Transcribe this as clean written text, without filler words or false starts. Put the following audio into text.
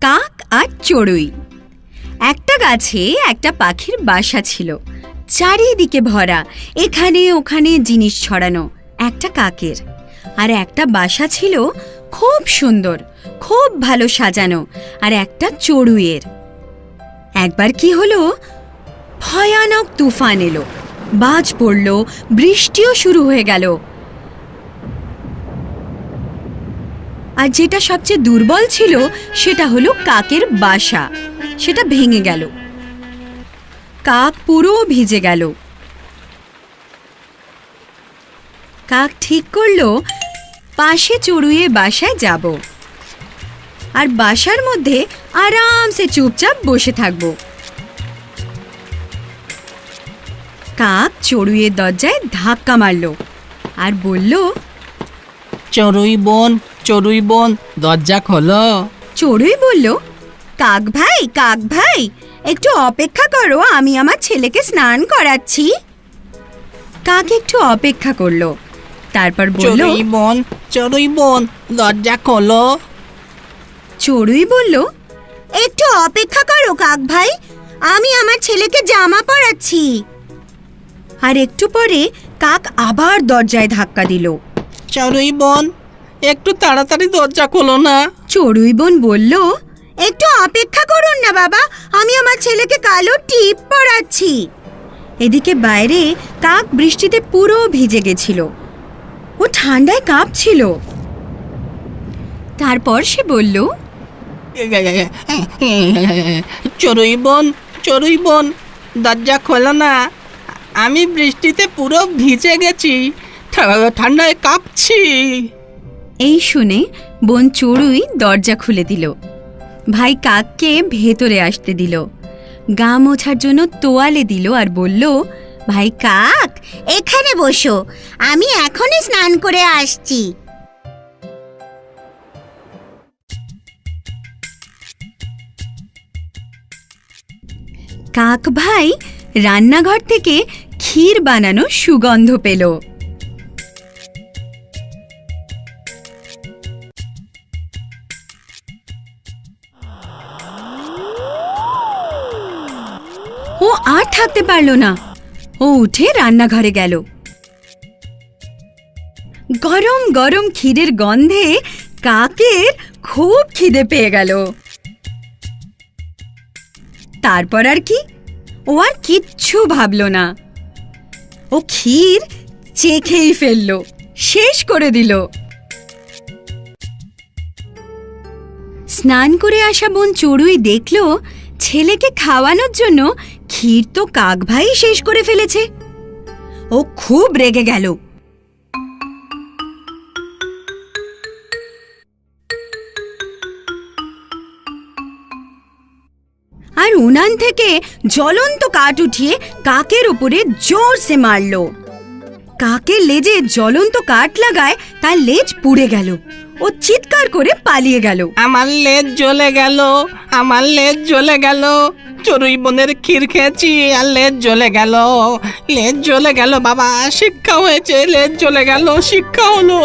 কাক আর চড়ুই। একটা গাছে একটা পাখির বাসা ছিল, চারিদিকে ভরা, এখানে ওখানে জিনিস ছড়ানো। একটা কাকের আর একটা বাসা ছিল খুব সুন্দর, খুব ভালো সাজানো, আর একটা চড়ুইয়ের। একবার কি হলো, ভয়ানক তুফান এলো, বাজ পড়ল, বৃষ্টিও শুরু হয়ে গেল। আর যেটা সবচেয়ে দুর্বল ছিল সেটা হলো কাকের বাসা, সেটা ভেঙে গেল। কাক পুরো ভিজে গেল। কাক ঠিক করলো পাশে চড়ুইয়ের বাসায় যাব আর বাসার মধ্যে আরামসে চুপচাপ বসে থাকব। কাক চড়ুইয়ের দরজায় ধাক্কা মারল আর বলল, চড়ুই বোন, দরজা খোলো। চড়ুই বলল, কাক ভাই, একটু অপেক্ষা করো, আমি আমার ছেলেকে স্নান করাচ্ছি। কাক একটু অপেক্ষা করলো, তারপর বলল, চড়ুই বোন, দরজা খোলো। চড়ুই বলল, একটু অপেক্ষা করো কাক ভাই, আমি আমার ছেলেকে জামা পরাচ্ছি। আর একটু পরে কাক আবার দরজায় ধাক্কা দিল। চড়ুই বোন, একটু তাড়াতাড়ি দরজা খোলো না। চড়ুই বোন বলল, একটু অপেক্ষা করুন না বাবা, আমি আমার ছেলেকে কালো টিপ পরাচ্ছি। এদিকে বাইরে কাক বৃষ্টিতে পুরো ভিজে গেছিল, ও ঠান্ডায় কাঁপছিল। তারপর সে বলল, চড়ুই বোন, দরজা খোলো না, আমি বৃষ্টিতে পুরো ভিজে গেছি, ঠান্ডায় কাঁপছি। এই শুনে বোন চড়ুই দরজা খুলে দিল, ভাই কাককে ভেতরে আসতে দিল, গা মোছার জন্য তোয়ালে দিল আর বলল, ভাই কাক এখানে বসো, আমি এখনই স্নান করে আসছি। কাক ভাই রান্নাঘর থেকে ক্ষীর বানানো সুগন্ধ পেল। ও আর থাকতে পারল না, ও উঠে রান্নাঘরে গেল। গরম গরম ক্ষীরের গন্ধে কাকের খুব খিদে পেয়ে গেল। তারপর আর কি, ও আর কিচ্ছু ভাবল না, ও ক্ষীর চেখেই ফেলল, শেষ করে দিল। স্নান করে আসা বোন চড়ুই দেখল ছেলেকে খাওয়ানোর জন্য ক্ষীর তো কাক ভাই শেষ করে ফেলেছে। ও খুব রেগে গেল। আর উনান থেকে জ্বলন্ত কাঠ উঠিয়ে কাকের উপরে জোরসে মারল। কাকের লেজে জ্বলন্ত কাঠ লাগায় তার লেজ পুড়ে গেল, ও চিৎকার করে পালিয়ে গেল। আমার লেজ জ্বলে গেল, চড়ুই বোনের ক্ষীর খেয়েছি আর লেজ জ্বলে গেল বাবা, শিক্ষা হয়েছে, লেজ জ্বলে গেল, শিক্ষা হলো।